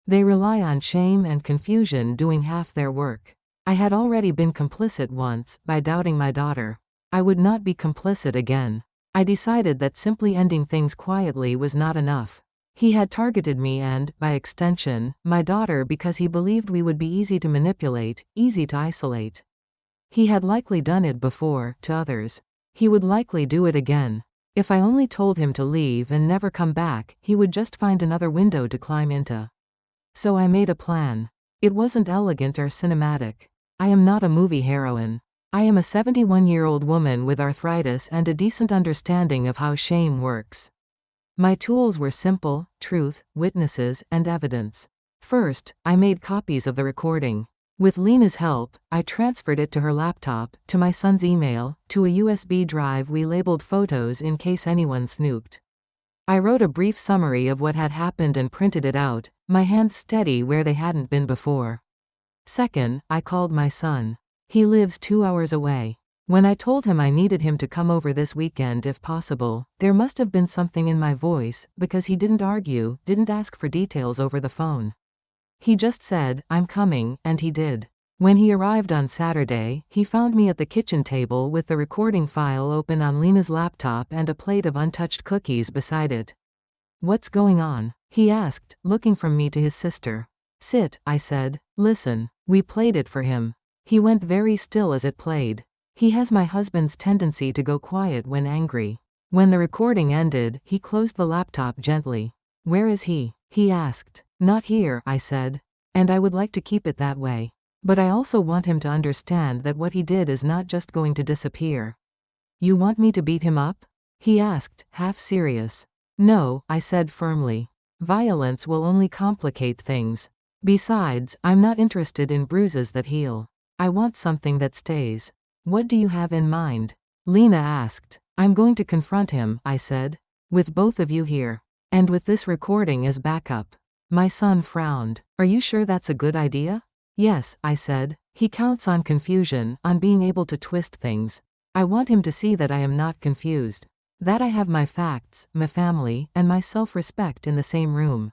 They rely on shame and confusion doing half their work. I had already been complicit once, by doubting my daughter. I would not be complicit again. I decided that simply ending things quietly was not enough. He had targeted me and, by extension, my daughter because he believed we would be easy to manipulate, easy to isolate. He had likely done it before, to others. He would likely do it again. If I only told him to leave and never come back, he would just find another window to climb into. So I made a plan. It wasn't elegant or cinematic. I am not a movie heroine. I am a 71-year-old woman with arthritis and a decent understanding of how shame works. My tools were simple: truth, witnesses, and evidence. First, I made copies of the recording. With Lena's help, I transferred it to her laptop, to my son's email, to a USB drive we labeled photos in case anyone snooped. I wrote a brief summary of what had happened and printed it out, my hands steady where they hadn't been before. Second, I called my son. He lives 2 hours away. When I told him I needed him to come over this weekend if possible, there must have been something in my voice, because he didn't argue, didn't ask for details over the phone. He just said, "I'm coming," and he did. When he arrived on Saturday, he found me at the kitchen table with the recording file open on Lena's laptop and a plate of untouched cookies beside it. "What's going on?" he asked, looking from me to his sister. "Sit," I said. "Listen." We played it for him. He went very still as it played. He has my husband's tendency to go quiet when angry. When the recording ended, he closed the laptop gently. "Where is he?" he asked. "Not here," I said. "And I would like to keep it that way. But I also want him to understand that what he did is not just going to disappear." "You want me to beat him up?" he asked, half serious. "No," I said firmly. "Violence will only complicate things. Besides, I'm not interested in bruises that heal. I want something that stays." "What do you have in mind?" Lena asked. "I'm going to confront him," I said. "With both of you here. And with this recording as backup." My son frowned. "Are you sure that's a good idea?" "Yes," I said. "He counts on confusion, on being able to twist things. I want him to see that I am not confused. That I have my facts, my family, and my self-respect in the same room."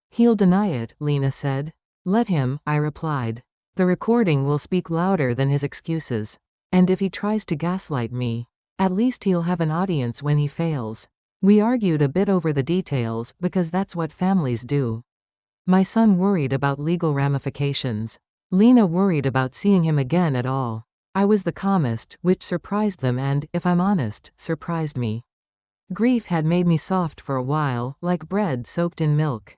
"He'll deny it," Lena said. "Let him," I replied. "The recording will speak louder than his excuses. And if he tries to gaslight me, at least he'll have an audience when he fails." We argued a bit over the details, because that's what families do. My son worried about legal ramifications. Lena worried about seeing him again at all. I was the calmest, which surprised them and, if I'm honest, surprised me. Grief had made me soft for a while, like bread soaked in milk.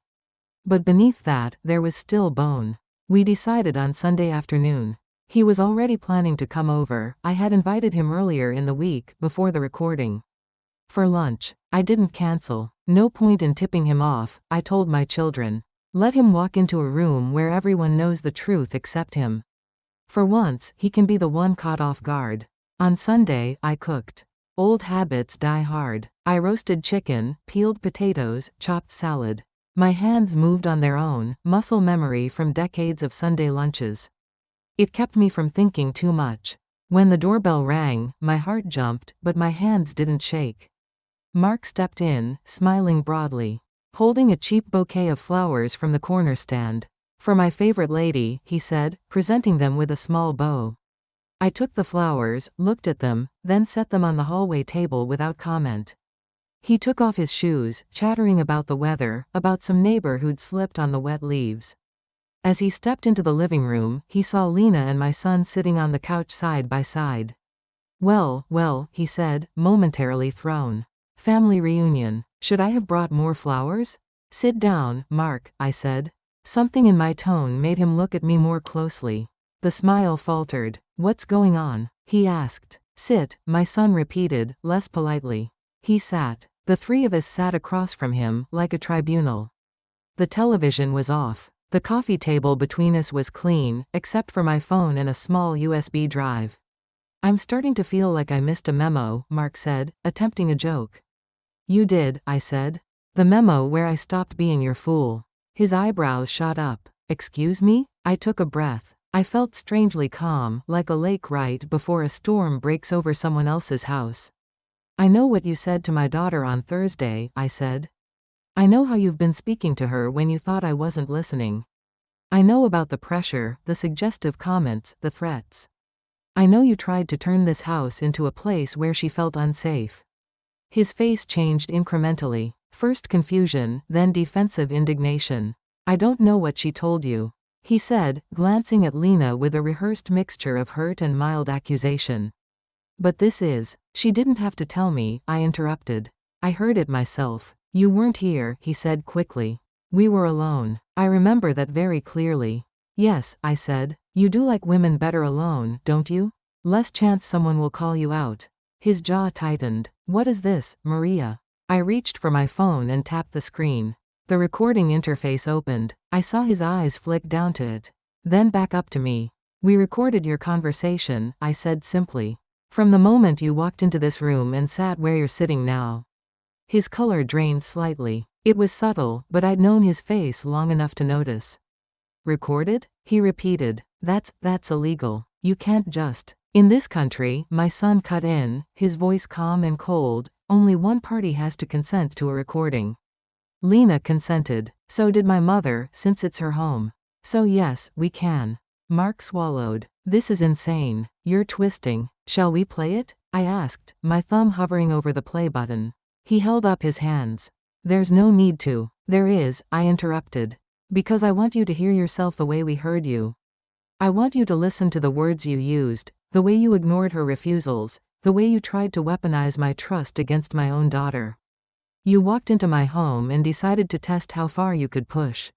But beneath that, there was still bone. We decided on Sunday afternoon. He was already planning to come over. I had invited him earlier in the week, before the recording. For lunch. I didn't cancel. No point in tipping him off, I told my children. Let him walk into a room where everyone knows the truth except him. For once, he can be the one caught off guard. On Sunday, I cooked. Old habits die hard. I roasted chicken, peeled potatoes, chopped salad. My hands moved on their own, muscle memory from decades of Sunday lunches. It kept me from thinking too much. When the doorbell rang, my heart jumped, but my hands didn't shake. Mark stepped in, smiling broadly, holding a cheap bouquet of flowers from the corner stand. "For my favorite lady," he said, presenting them with a small bow. I took the flowers, looked at them, then set them on the hallway table without comment. He took off his shoes, chattering about the weather, about some neighbor who'd slipped on the wet leaves. As he stepped into the living room, he saw Lena and my son sitting on the couch side by side. Well, he said, momentarily thrown. "Family reunion. Should I have brought more flowers?" "Sit down, Mark," I said. Something in my tone made him look at me more closely. The smile faltered. "What's going on?" he asked. "Sit," my son repeated, less politely. He sat. The three of us sat across from him, like a tribunal. The television was off. The coffee table between us was clean, except for my phone and a small USB drive. "I'm starting to feel like I missed a memo," Mark said, attempting a joke. "You did," I said. "The memo where I stopped being your fool." His eyebrows shot up. "Excuse me?" I took a breath. I felt strangely calm, like a lake right before a storm breaks over someone else's house. "I know what you said to my daughter on Thursday," I said. "I know how you've been speaking to her when you thought I wasn't listening. I know about the pressure, the suggestive comments, the threats. I know you tried to turn this house into a place where she felt unsafe." His face changed incrementally, first confusion, then defensive indignation. "I don't know what she told you," he said, glancing at Lena with a rehearsed mixture of hurt and mild accusation. "But this is." "She didn't have to tell me," I interrupted. "I heard it myself." "You weren't here," he said quickly. "We were alone. I remember that very clearly." "Yes," I said. "You do like women better alone, don't you? Less chance someone will call you out." His jaw tightened. "What is this, Maria?" I reached for my phone and tapped the screen. The recording interface opened. I saw his eyes flick down to it. Then back up to me. "We recorded your conversation," I said simply. "From the moment you walked into this room and sat where you're sitting now." His color drained slightly. It was subtle, but I'd known his face long enough to notice. Recorded? He repeated. That's illegal. You can't just. In this country, my son cut in, his voice calm and cold, only one party has to consent to a recording. Lena consented. So did my mother, since it's her home. So yes, we can. Mark swallowed. This is insane. You're twisting. Shall we play it? I asked, my thumb hovering over the play button. He held up his hands. There's no need to. There is, I interrupted. Because I want you to hear yourself the way we heard you. I want you to listen to the words you used, the way you ignored her refusals, the way you tried to weaponize my trust against my own daughter. You walked into my home and decided to test how far you could push.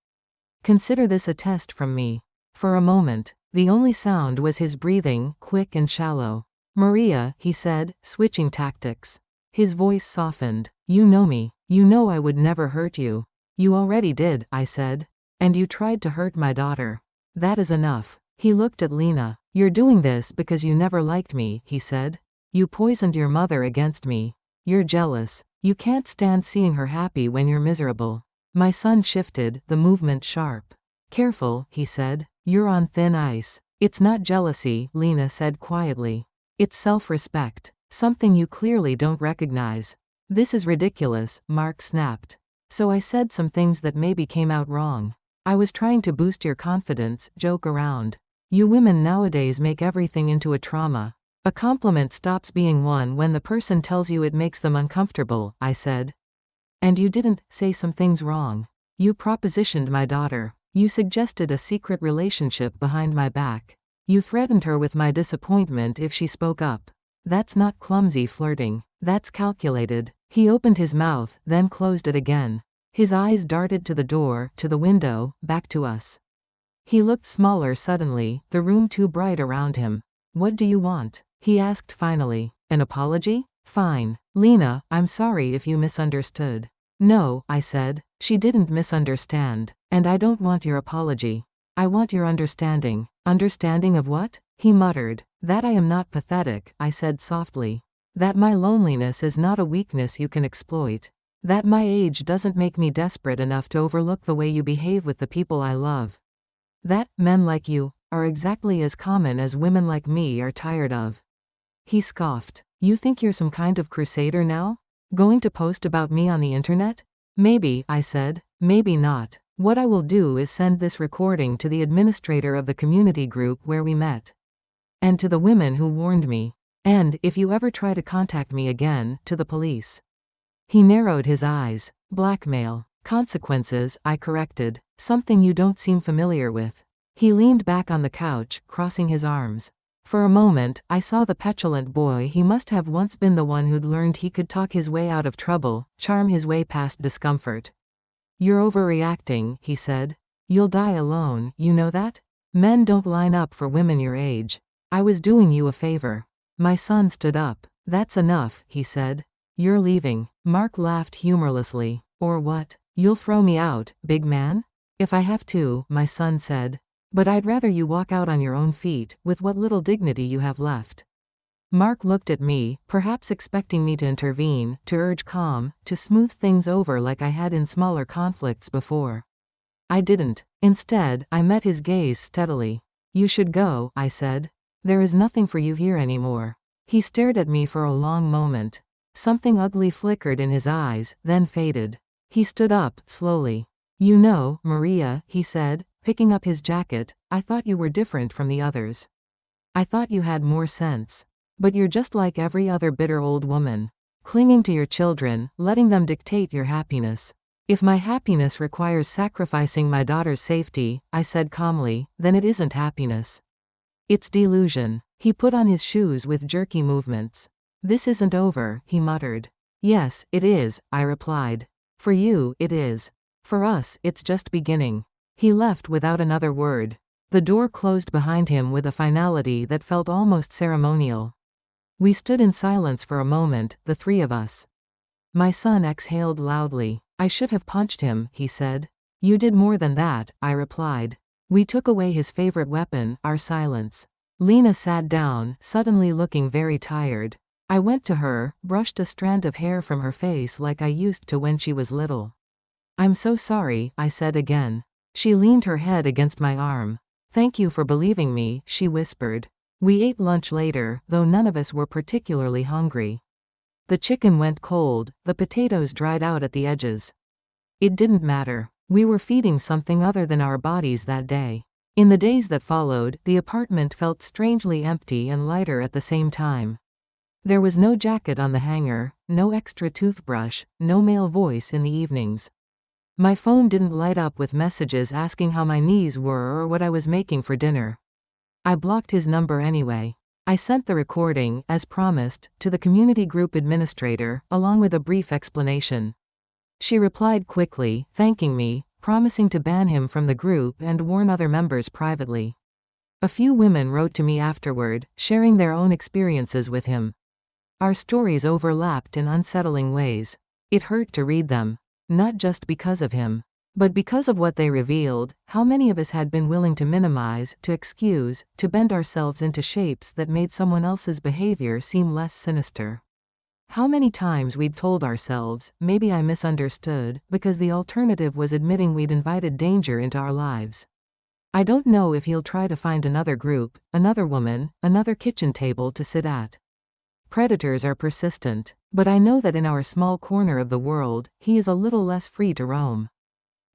Consider this a test from me. For a moment, the only sound was his breathing, quick and shallow. Maria, he said, switching tactics. His voice softened. You know me. You know I would never hurt you. You already did, I said. And you tried to hurt my daughter. That is enough. He looked at Lena. You're doing this because you never liked me, he said. You poisoned your mother against me. You're jealous. You can't stand seeing her happy when you're miserable. My son shifted, the movement sharp. Careful, he said. You're on thin ice. It's not jealousy, Lena said quietly. It's self-respect. Something you clearly don't recognize. This is ridiculous, Mark snapped. So I said some things that maybe came out wrong. I was trying to boost your confidence, joke around. You women nowadays make everything into a trauma. A compliment stops being one when the person tells you it makes them uncomfortable, I said. And you didn't say some things wrong. You propositioned my daughter. You suggested a secret relationship behind my back. You threatened her with my disappointment if she spoke up. That's not clumsy flirting. That's calculated. He opened his mouth, then closed it again. His eyes darted to the door, to the window, back to us. He looked smaller suddenly, the room too bright around him. What do you want? He asked finally. An apology? Fine. Lena, I'm sorry if you misunderstood. No, I said. She didn't misunderstand. And I don't want your apology. I want your understanding. Understanding of what? He muttered. That I am not pathetic, I said softly. That my loneliness is not a weakness you can exploit. That my age doesn't make me desperate enough to overlook the way you behave with the people I love. That men like you are exactly as common as women like me are tired of. He scoffed. You think you're some kind of crusader now? Going to post about me on the internet? Maybe, I said. Maybe not. What I will do is send this recording to the administrator of the community group where we met. And to the women who warned me. And, if you ever try to contact me again, to the police. He narrowed his eyes. Blackmail. Consequences, I corrected. Something you don't seem familiar with. He leaned back on the couch, crossing his arms. For a moment, I saw the petulant boy he must have once been, the one who'd learned he could talk his way out of trouble, charm his way past discomfort. You're overreacting, he said. You'll die alone, you know that? Men don't line up for women your age. I was doing you a favor. My son stood up. That's enough, he said. You're leaving. Mark laughed humorlessly. Or what? You'll throw me out, big man? If I have to, my son said. But I'd rather you walk out on your own feet, with what little dignity you have left. Mark looked at me, perhaps expecting me to intervene, to urge calm, to smooth things over like I had in smaller conflicts before. I didn't. Instead, I met his gaze steadily. You should go, I said. There is nothing for you here anymore. He stared at me for a long moment. Something ugly flickered in his eyes, then faded. He stood up, slowly. You know, Maria, he said, picking up his jacket, I thought you were different from the others. I thought you had more sense. But you're just like every other bitter old woman. Clinging to your children, letting them dictate your happiness. If my happiness requires sacrificing my daughter's safety, I said calmly, then it isn't happiness. It's delusion. He put on his shoes with jerky movements. This isn't over, he muttered. Yes, it is, I replied. For you, it is. For us, it's just beginning. He left without another word. The door closed behind him with a finality that felt almost ceremonial. We stood in silence for a moment, the three of us. My son exhaled loudly. I should have punched him, he said. You did more than that, I replied. We took away his favorite weapon, our silence. Lena sat down, suddenly looking very tired. I went to her, brushed a strand of hair from her face like I used to when she was little. "I'm so sorry," I said again. She leaned her head against my arm. "Thank you for believing me," she whispered. We ate lunch later, though none of us were particularly hungry. The chicken went cold, the potatoes dried out at the edges. It didn't matter. We were feeding something other than our bodies that day. In the days that followed, the apartment felt strangely empty and lighter at the same time. There was no jacket on the hanger, no extra toothbrush, no male voice in the evenings. My phone didn't light up with messages asking how my knees were or what I was making for dinner. I blocked his number anyway. I sent the recording, as promised, to the community group administrator, along with a brief explanation. She replied quickly, thanking me, promising to ban him from the group and warn other members privately. A few women wrote to me afterward, sharing their own experiences with him. Our stories overlapped in unsettling ways. It hurt to read them. Not just because of him, but because of what they revealed. How many of us had been willing to minimize, to excuse, to bend ourselves into shapes that made someone else's behavior seem less sinister? How many times we'd told ourselves, maybe I misunderstood, because the alternative was admitting we'd invited danger into our lives. I don't know if he'll try to find another group, another woman, another kitchen table to sit at. Predators are persistent, but I know that in our small corner of the world, he is a little less free to roam.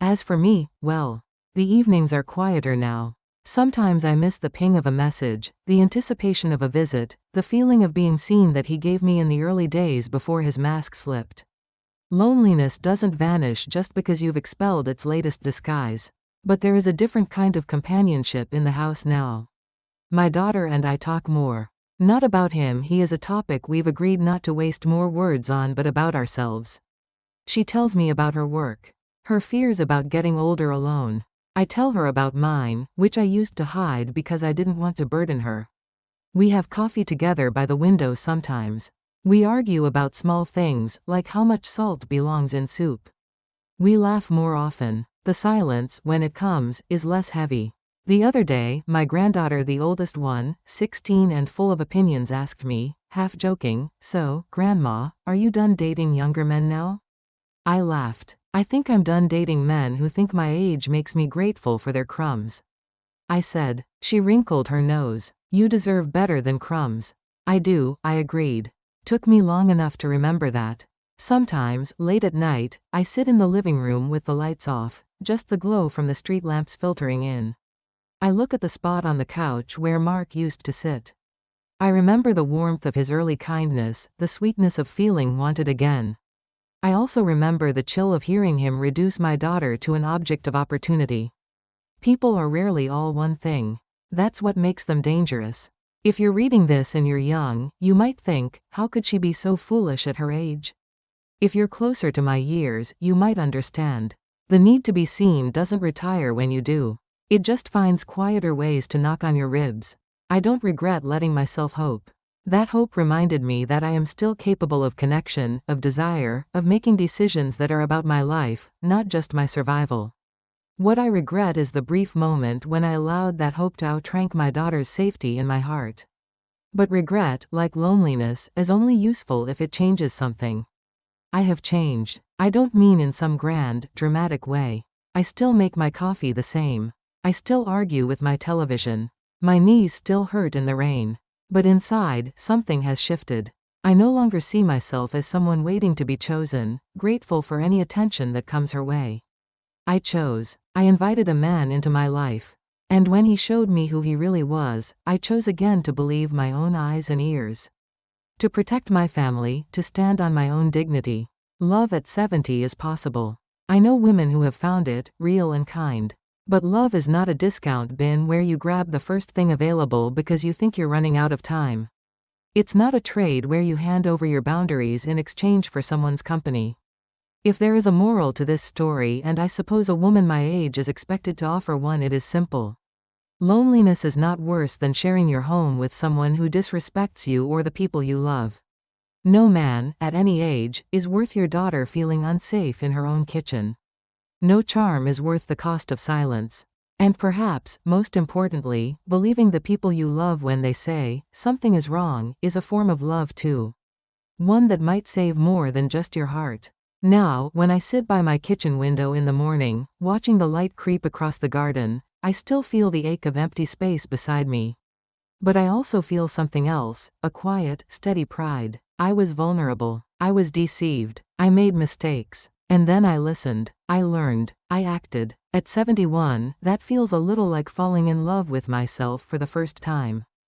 As for me, well, the evenings are quieter now. Sometimes I miss the ping of a message, the anticipation of a visit, the feeling of being seen that he gave me in the early days before his mask slipped. Loneliness doesn't vanish just because you've expelled its latest disguise. But there is a different kind of companionship in the house now. My daughter and I talk more. Not about him, he is a topic we've agreed not to waste more words on, but about ourselves. She tells me about her work, her fears about getting older alone. I tell her about mine, which I used to hide because I didn't want to burden her. We have coffee together by the window sometimes. We argue about small things, like how much salt belongs in soup. We laugh more often. The silence, when it comes, is less heavy. The other day, my granddaughter, the oldest one, 16 and full of opinions, asked me, half joking, "So, Grandma, are you done dating younger men now?" I laughed. I think I'm done dating men who think my age makes me grateful for their crumbs. I said. She wrinkled her nose. "You deserve better than crumbs." "I do," I agreed. Took me long enough to remember that. Sometimes, late at night, I sit in the living room with the lights off, just the glow from the street lamps filtering in. I look at the spot on the couch where Mark used to sit. I remember the warmth of his early kindness, the sweetness of feeling wanted again. I also remember the chill of hearing him reduce my daughter to an object of opportunity. People are rarely all one thing. That's what makes them dangerous. If you're reading this and you're young, you might think, how could she be so foolish at her age? If you're closer to my years, you might understand. The need to be seen doesn't retire when you do. It just finds quieter ways to knock on your ribs. I don't regret letting myself hope. That hope reminded me that I am still capable of connection, of desire, of making decisions that are about my life, not just my survival. What I regret is the brief moment when I allowed that hope to outrank my daughter's safety in my heart. But regret, like loneliness, is only useful if it changes something. I have changed. I don't mean in some grand, dramatic way. I still make my coffee the same. I still argue with my television. My knees still hurt in the rain. But inside, something has shifted. I no longer see myself as someone waiting to be chosen, grateful for any attention that comes her way. I chose. I invited a man into my life. And when he showed me who he really was, I chose again to believe my own eyes and ears. To protect my family, to stand on my own dignity. Love at 70 is possible. I know women who have found it, real and kind. But love is not a discount bin where you grab the first thing available because you think you're running out of time. It's not a trade where you hand over your boundaries in exchange for someone's company. If there is a moral to this story, and I suppose a woman my age is expected to offer one, it is simple. Loneliness is not worse than sharing your home with someone who disrespects you or the people you love. No man, at any age, is worth your daughter feeling unsafe in her own kitchen. No charm is worth the cost of silence. And perhaps, most importantly, believing the people you love when they say, something is wrong, is a form of love too. One that might save more than just your heart. Now, when I sit by my kitchen window in the morning, watching the light creep across the garden, I still feel the ache of empty space beside me. But I also feel something else, a quiet, steady pride. I was vulnerable. I was deceived. I made mistakes. And then I listened. I learned. I acted. At 71, that feels a little like falling in love with myself for the first time.